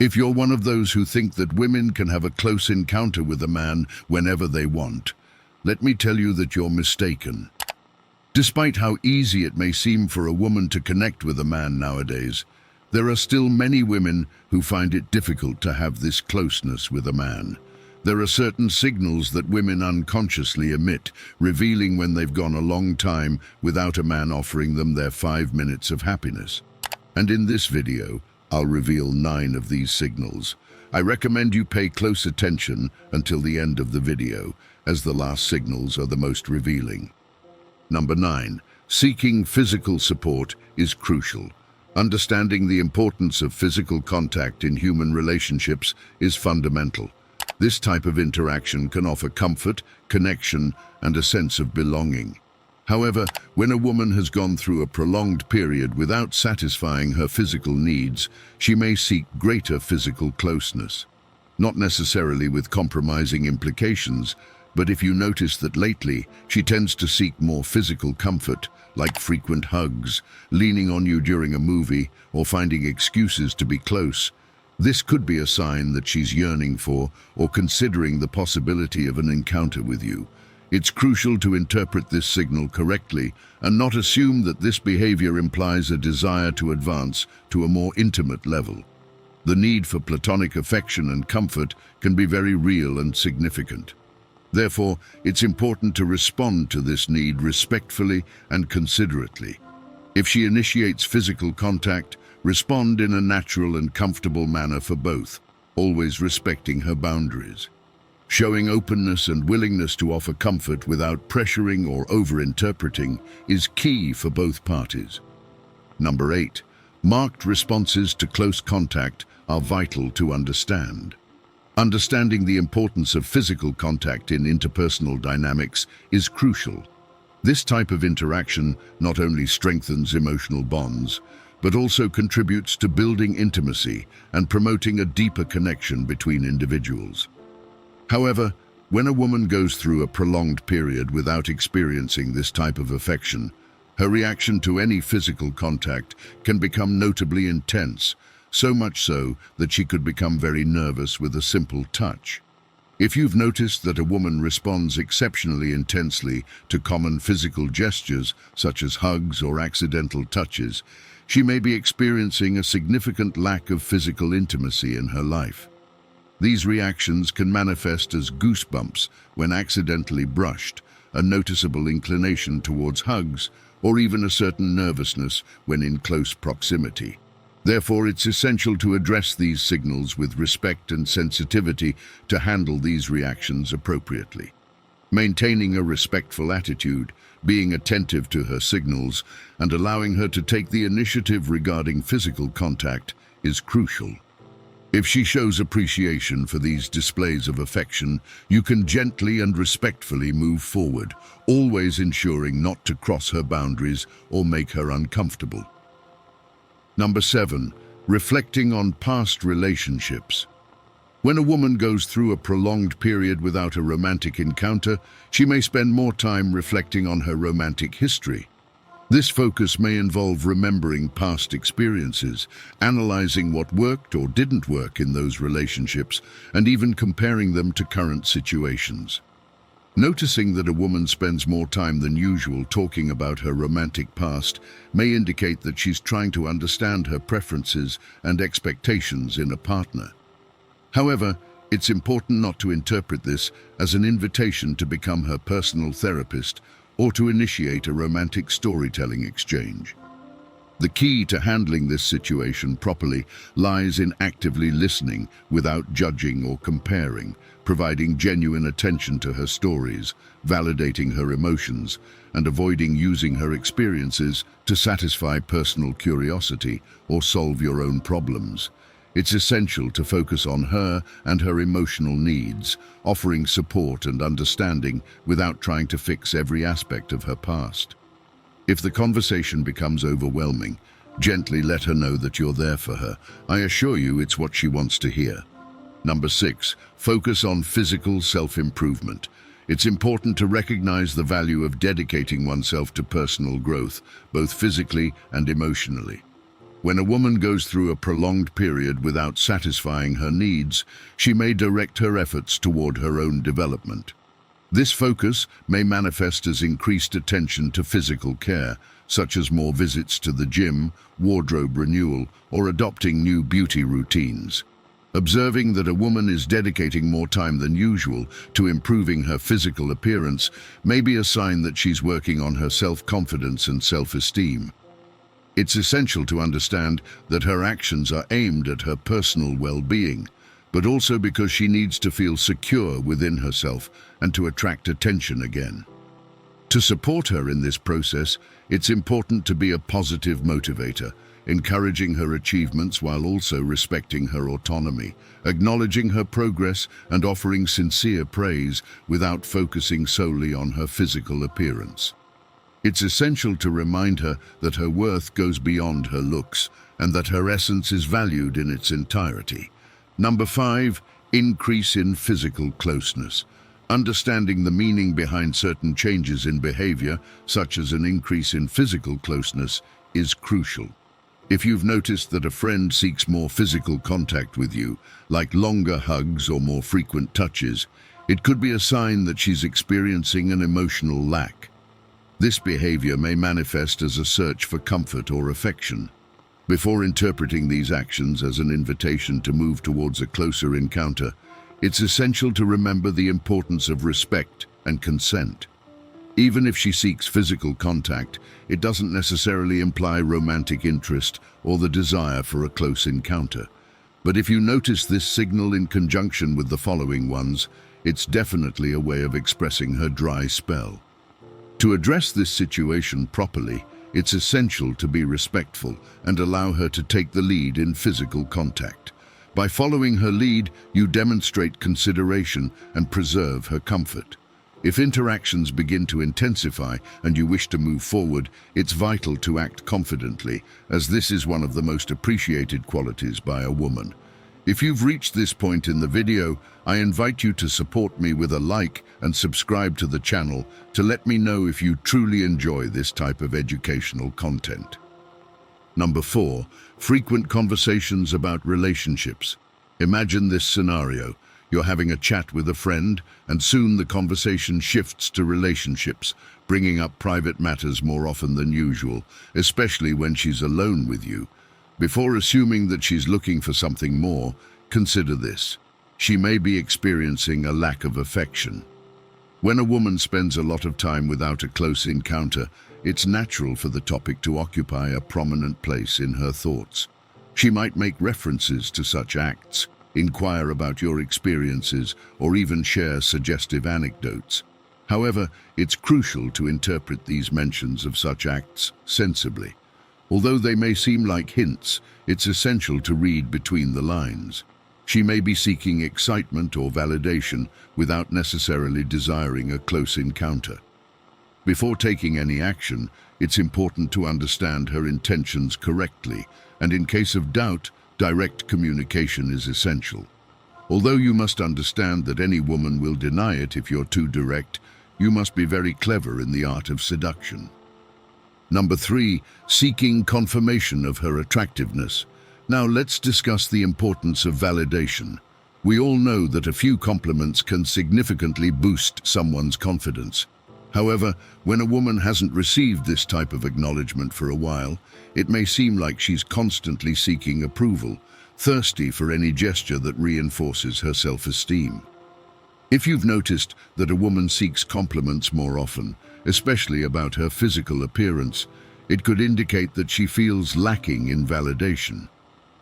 If you're one of those who think that women can have a close encounter with a man whenever they want, let me tell you that you're mistaken. Despite how easy it may seem for a woman to connect with a man nowadays, there are still many women who find it difficult to have this closeness with a man. There are certain signals that women unconsciously emit, revealing when they've gone a long time without a man offering them their 5 minutes of happiness. And in this video, I'll reveal 9 of these signals. I recommend you pay close attention until the end of the video, as the last signals are the most revealing. Number 9. Seeking physical support is crucial. Understanding the importance of physical contact in human relationships is fundamental. This type of interaction can offer comfort, connection, and a sense of belonging. However, when a woman has gone through a prolonged period without satisfying her physical needs, she may seek greater physical closeness. Not necessarily with compromising implications, but if you notice that lately she tends to seek more physical comfort, like frequent hugs, leaning on you during a movie, or finding excuses to be close, this could be a sign that she's yearning for or considering the possibility of an encounter with you. It's crucial to interpret this signal correctly and not assume that this behavior implies a desire to advance to a more intimate level. The need for platonic affection and comfort can be very real and significant. Therefore, it's important to respond to this need respectfully and considerately. If she initiates physical contact, respond in a natural and comfortable manner for both, always respecting her boundaries. Showing openness and willingness to offer comfort without pressuring or over-interpreting is key for both parties. Number 8. Marked responses to close contact are vital to understand. Understanding the importance of physical contact in interpersonal dynamics is crucial. This type of interaction not only strengthens emotional bonds, but also contributes to building intimacy and promoting a deeper connection between individuals. However, when a woman goes through a prolonged period without experiencing this type of affection, her reaction to any physical contact can become notably intense, so much so that she could become very nervous with a simple touch. If you've noticed that a woman responds exceptionally intensely to common physical gestures, such as hugs or accidental touches, she may be experiencing a significant lack of physical intimacy in her life. These reactions can manifest as goosebumps when accidentally brushed, a noticeable inclination towards hugs, or even a certain nervousness when in close proximity. Therefore, it's essential to address these signals with respect and sensitivity to handle these reactions appropriately. Maintaining a respectful attitude, being attentive to her signals, and allowing her to take the initiative regarding physical contact is crucial. If she shows appreciation for these displays of affection, you can gently and respectfully move forward, always ensuring not to cross her boundaries or make her uncomfortable. Number 7. Reflecting on past relationships. When a woman goes through a prolonged period without a romantic encounter, she may spend more time reflecting on her romantic history. This focus may involve remembering past experiences, analyzing what worked or didn't work in those relationships, and even comparing them to current situations. Noticing that a woman spends more time than usual talking about her romantic past may indicate that she's trying to understand her preferences and expectations in a partner. However, it's important not to interpret this as an invitation to become her personal therapist or to initiate a romantic storytelling exchange. The key to handling this situation properly lies in actively listening without judging or comparing, providing genuine attention to her stories, validating her emotions, and avoiding using her experiences to satisfy personal curiosity or solve your own problems. It's essential to focus on her and her emotional needs, offering support and understanding without trying to fix every aspect of her past. If the conversation becomes overwhelming, gently let her know that you're there for her. I assure you it's what she wants to hear. Number 6, focus on physical self-improvement. It's important to recognize the value of dedicating oneself to personal growth, both physically and emotionally. When a woman goes through a prolonged period without satisfying her needs, she may direct her efforts toward her own development. This focus may manifest as increased attention to physical care, such as more visits to the gym, wardrobe renewal, or adopting new beauty routines. Observing that a woman is dedicating more time than usual to improving her physical appearance may be a sign that she's working on her self-confidence and self-esteem. It's essential to understand that her actions are aimed at her personal well-being, but also because she needs to feel secure within herself and to attract attention again. To support her in this process, it's important to be a positive motivator, encouraging her achievements while also respecting her autonomy, acknowledging her progress and offering sincere praise without focusing solely on her physical appearance. It's essential to remind her that her worth goes beyond her looks and that her essence is valued in its entirety. Number 5, increase in physical closeness. Understanding the meaning behind certain changes in behavior, such as an increase in physical closeness, is crucial. If you've noticed that a friend seeks more physical contact with you, like longer hugs or more frequent touches, it could be a sign that she's experiencing an emotional lack. This behavior may manifest as a search for comfort or affection. Before interpreting these actions as an invitation to move towards a closer encounter, it's essential to remember the importance of respect and consent. Even if she seeks physical contact, it doesn't necessarily imply romantic interest or the desire for a close encounter. But if you notice this signal in conjunction with the following ones, it's definitely a way of expressing her dry spell. To address this situation properly, it's essential to be respectful and allow her to take the lead in physical contact. By following her lead, you demonstrate consideration and preserve her comfort. If interactions begin to intensify and you wish to move forward, it's vital to act confidently, as this is one of the most appreciated qualities by a woman. If you've reached this point in the video, I invite you to support me with a like and subscribe to the channel to let me know if you truly enjoy this type of educational content. Number 4, frequent conversations about relationships. Imagine this scenario. You're having a chat with a friend, and soon the conversation shifts to relationships, bringing up private matters more often than usual, especially when she's alone with you. Before assuming that she's looking for something more, consider this. She may be experiencing a lack of affection. When a woman spends a lot of time without a close encounter, it's natural for the topic to occupy a prominent place in her thoughts. She might make references to such acts, inquire about your experiences, or even share suggestive anecdotes. However, it's crucial to interpret these mentions of such acts sensibly. Although they may seem like hints, it's essential to read between the lines. She may be seeking excitement or validation without necessarily desiring a close encounter. Before taking any action, it's important to understand her intentions correctly, and in case of doubt, direct communication is essential. Although you must understand that any woman will deny it if you're too direct, you must be very clever in the art of seduction. Number 3, seeking confirmation of her attractiveness. Now let's discuss the importance of validation. We all know that a few compliments can significantly boost someone's confidence. However, when a woman hasn't received this type of acknowledgement for a while, it may seem like she's constantly seeking approval, thirsty for any gesture that reinforces her self-esteem. If you've noticed that a woman seeks compliments more often, especially about her physical appearance, it could indicate that she feels lacking in validation.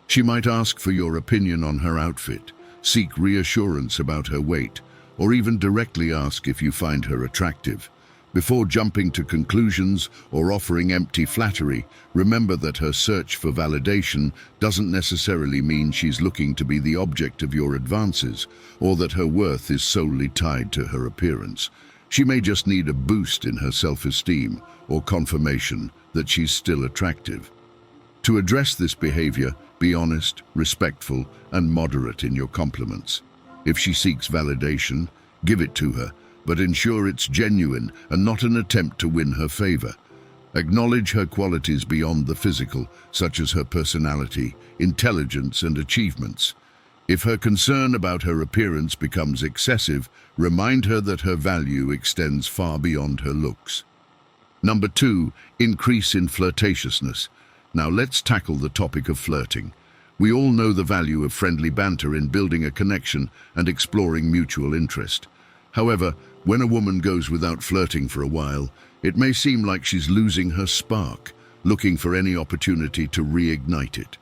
She might ask for your opinion on her outfit, seek reassurance about her weight, or even directly ask if you find her attractive. Before jumping to conclusions or offering empty flattery, remember that her search for validation doesn't necessarily mean she's looking to be the object of your advances, or that her worth is solely tied to her appearance. She may just need a boost in her self-esteem or confirmation that she's still attractive. To address this behavior, be honest, respectful, and moderate in your compliments. If she seeks validation, give it to her, but ensure it's genuine and not an attempt to win her favor. Acknowledge her qualities beyond the physical, such as her personality, intelligence, and achievements. If her concern about her appearance becomes excessive, remind her that her value extends far beyond her looks. Number 2, increase in flirtatiousness. Now let's tackle the topic of flirting. We all know the value of friendly banter in building a connection and exploring mutual interest. However, when a woman goes without flirting for a while, it may seem like she's losing her spark, looking for any opportunity to reignite it.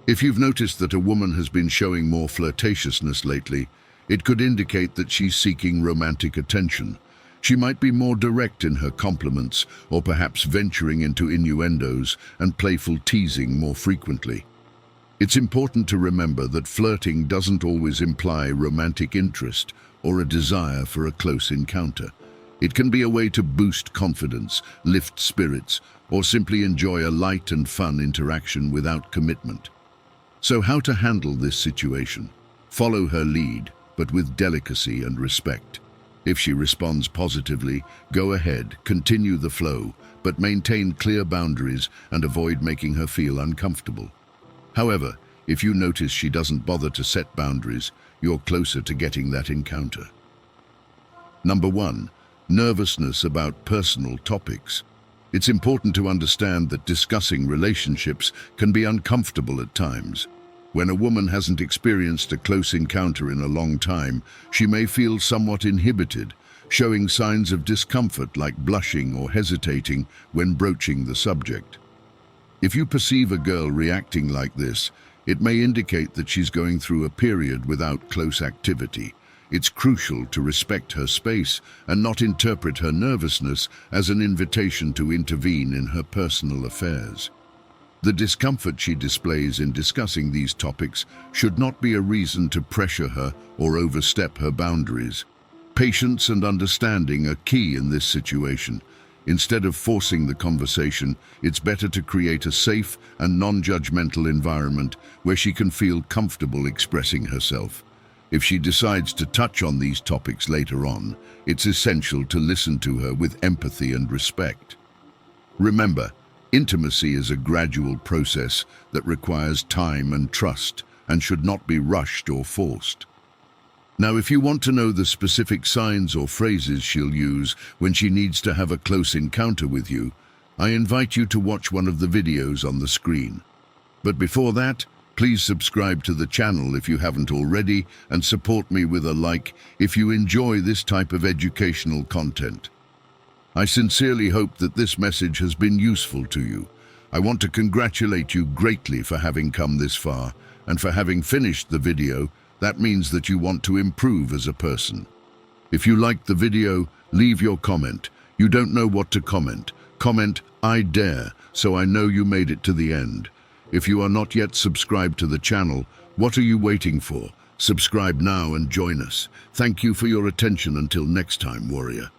If you've noticed that a woman has been showing more flirtatiousness lately, it could indicate that she's seeking romantic attention. She might be more direct in her compliments, or perhaps venturing into innuendos and playful teasing more frequently. It's important to remember that flirting doesn't always imply romantic interest or a desire for a close encounter. It can be a way to boost confidence, lift spirits, or simply enjoy a light and fun interaction without commitment. So how to handle this situation? Follow her lead, but with delicacy and respect. If she responds positively, go ahead, continue the flow, but maintain clear boundaries and avoid making her feel uncomfortable. However, if you notice she doesn't bother to set boundaries, you're closer to getting that encounter. Number 1, nervousness about personal topics. It's important to understand that discussing relationships can be uncomfortable at times. When a woman hasn't experienced a close encounter in a long time, she may feel somewhat inhibited, showing signs of discomfort like blushing or hesitating when broaching the subject. If you perceive a girl reacting like this, it may indicate that she's going through a period without close activity. It's crucial to respect her space and not interpret her nervousness as an invitation to intervene in her personal affairs. The discomfort she displays in discussing these topics should not be a reason to pressure her or overstep her boundaries. Patience and understanding are key in this situation. Instead of forcing the conversation, it's better to create a safe and non-judgmental environment where she can feel comfortable expressing herself. If she decides to touch on these topics later on, it's essential to listen to her with empathy and respect. Remember, intimacy is a gradual process that requires time and trust and should not be rushed or forced. Now, if you want to know the specific signs or phrases she'll use when she needs to have a close encounter with you, I invite you to watch one of the videos on the screen. But before that, please subscribe to the channel if you haven't already and support me with a like if you enjoy this type of educational content. I sincerely hope that this message has been useful to you. I want to congratulate you greatly for having come this far and for having finished the video. That means that you want to improve as a person. If you liked the video, leave your comment. You don't know what to comment. Comment, "I dare," so I know you made it to the end. If you are not yet subscribed to the channel, what are you waiting for? Subscribe now and join us. Thank you for your attention. Until next time, warrior.